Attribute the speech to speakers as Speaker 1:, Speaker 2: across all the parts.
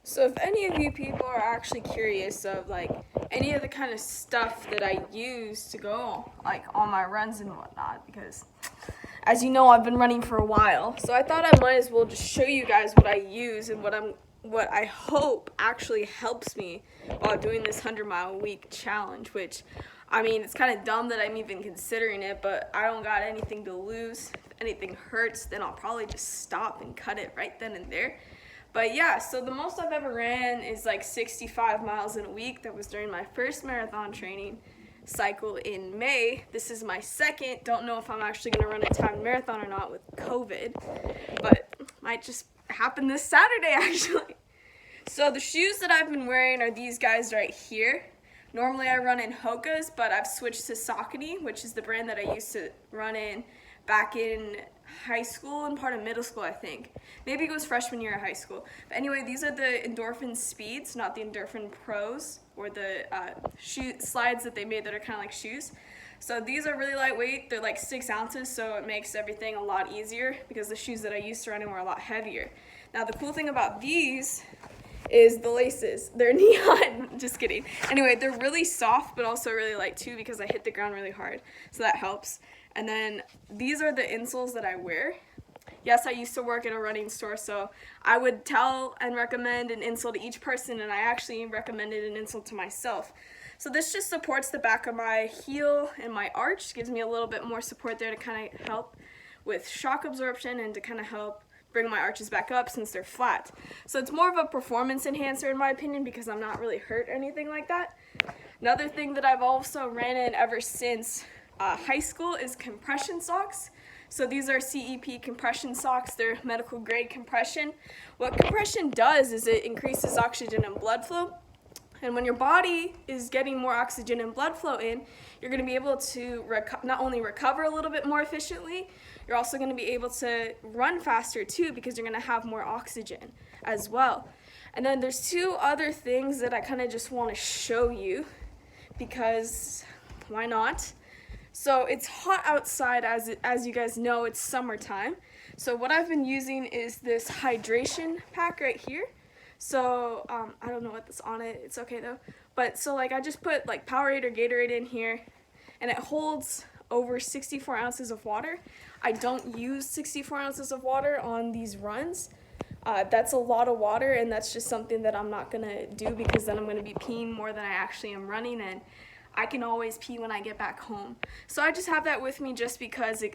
Speaker 1: So if any of you people are actually curious of like any of the kind of stuff that I use to go like on my runs and whatnot, because as you know I've been running for a while, so I thought I might as well just show you guys what I use and what I hope actually helps me while doing this 100-mile a week challenge, which I mean it's kind of dumb that I'm even considering it, but I don't got anything to lose. If anything hurts, then I'll probably just stop and cut it right then and there. But yeah, so the most I've ever ran is like 65 miles in a week. That was during my first marathon training cycle in May. This is my second. Don't know if I'm actually going to run a timed marathon or not with COVID, but might just happen this Saturday actually. So the shoes that I've been wearing are these guys right here. Normally I run in Hoka's, but I've switched to Saucony, which is the brand that I used to run in back in high school and part of middle school, I think. Maybe it was freshman year of high school. But anyway, these are the Endorphin Speeds, not the Endorphin Pros, or the shoe slides that they made that are kind of like shoes. So these are really lightweight. They're like 6 ounces, so it makes everything a lot easier because the shoes that I used to run in were a lot heavier. Now the cool thing about these is the laces. They're neon. Just kidding. Anyway, they're really soft but also really light too because I hit the ground really hard, so that helps. And then these are the insoles that I wear. Yes, I used to work at a running store, so I would tell and recommend an insole to each person, and I actually recommended an insole to myself. So this just supports the back of my heel and my arch, gives me a little bit more support there to kind of help with shock absorption and to kind of help bring my arches back up since they're flat. So it's more of a performance enhancer in my opinion because I'm not really hurt or anything like that. Another thing that I've also ran in ever since high school is compression socks. So these are CEP compression socks. They're medical grade compression. What compression does is it increases oxygen and blood flow. And when your body is getting more oxygen and blood flow in, you're going to be able to not only recover a little bit more efficiently, you're also going to be able to run faster too because you're going to have more oxygen as well. And then there's two other things that I kind of just want to show you because why not? So it's hot outside, as you guys know, it's summertime. So what I've been using is this hydration pack right here. So I don't know what's on it. It's okay though. But so like I just put like Powerade or Gatorade in here, and it holds over 64 ounces of water. I don't use 64 ounces of water on these runs. That's a lot of water, and that's just something that I'm not gonna do because then I'm gonna be peeing more than I actually am running, and I can always pee when I get back home. So I just have that with me just because you're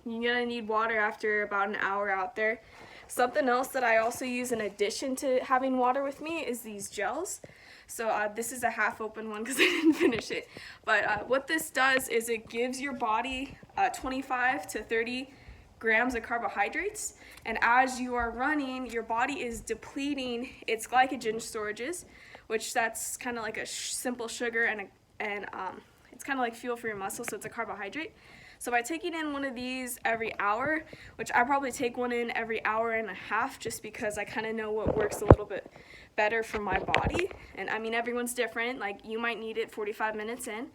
Speaker 1: gonna need water after about an hour out there. Something else that I also use in addition to having water with me is these gels. So this is a half open one because I didn't finish it. But what this does is it gives your body 25 to 30 grams of carbohydrates, and as you are running, your body is depleting its glycogen storages, which that's kind of like a simple sugar and it's kind of like fuel for your muscles, so it's a carbohydrate. So by taking in one of these every hour, which I probably take one in every hour and a half just because I kind of know what works a little bit better for my body. And I mean, everyone's different. Like you might need it 45 minutes in.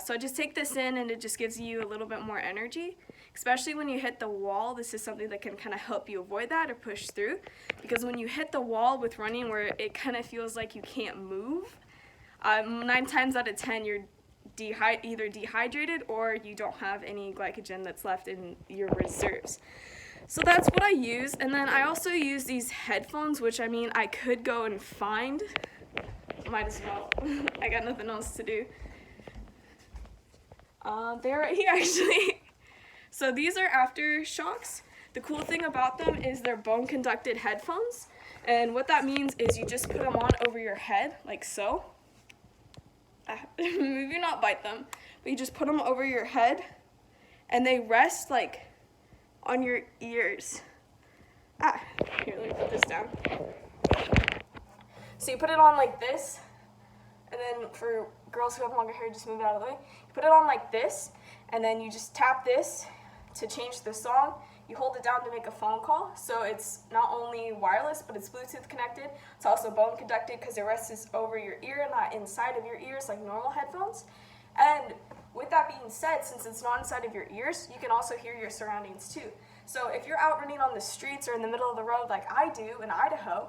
Speaker 1: So I just take this in and it just gives you a little bit more energy. Especially when you hit the wall, this is something that can kind of help you avoid that or push through. Because when you hit the wall with running where it kind of feels like you can't move, 9 times out of 10 you're either dehydrated or you don't have any glycogen that's left in your reserves. So that's what I use. And then I also use these headphones, which I mean I could go and find. Might as well. I got nothing else to do. They're right here actually. So these are Aftershocks. The cool thing about them is they're bone conducted headphones. And what that means is you just put them on over your head like so. Maybe not bite them, but you just put them over your head and they rest like on your ears. Here, let me put this down. So you put it on like this, and then for girls who have longer hair, just move it out of the way. You put it on like this, and then you just tap this to change the song. You hold it down to make a phone call, so it's not only wireless, but it's Bluetooth connected. It's also bone conducted because it rests over your ear, not inside of your ears like normal headphones. And with that being said, since it's not inside of your ears, you can also hear your surroundings too. So if you're out running on the streets or in the middle of the road like I do in Idaho,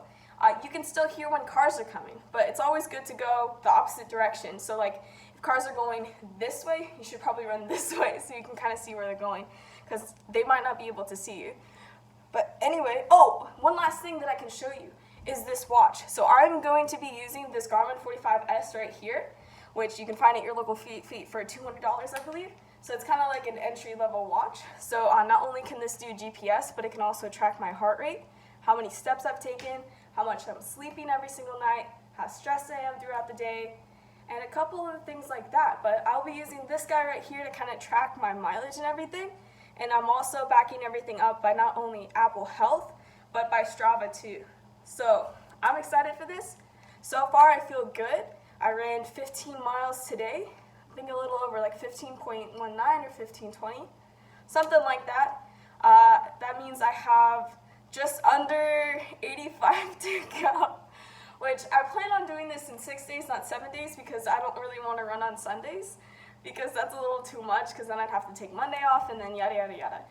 Speaker 1: you can still hear when cars are coming, but it's always good to go the opposite direction. So like if cars are going this way, you should probably run this way so you can kind of see where they're going, because they might not be able to see you. But anyway, oh, one last thing that I can show you is this watch. So I'm going to be using this Garmin 45S right here, which you can find at your local Fleet for $200, I believe. So it's kind of like an entry-level watch. So not only can this do GPS, but it can also track my heart rate, how many steps I've taken, how much I'm sleeping every single night, how stressed I am throughout the day, and a couple of things like that. But I'll be using this guy right here to kind of track my mileage and everything. And I'm also backing everything up by not only Apple Health, but by Strava too. So I'm excited for this. So far I feel good. I ran 15 miles today. I think a little over like 15.19 or 15:20, something like that. That means I have just under 85 to go, which I plan on doing this in 6 days, not 7 days, because I don't really want to run on Sundays, because that's a little too much, because then I'd have to take Monday off and then yada yada yada.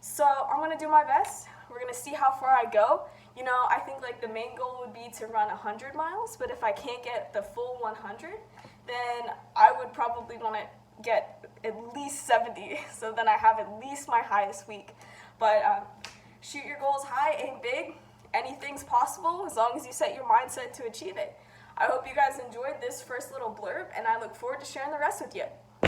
Speaker 1: So I'm going to do my best. We're going to see how far I go. You know, I think like the main goal would be to run 100 miles, but if I can't get the full 100, then I would probably want to get at least 70, so then I have at least my highest week. But shoot your goals high, aim big. Anything's possible as long as you set your mindset to achieve it. I hope you guys enjoyed this first little blurb, and I look forward to sharing the rest with you.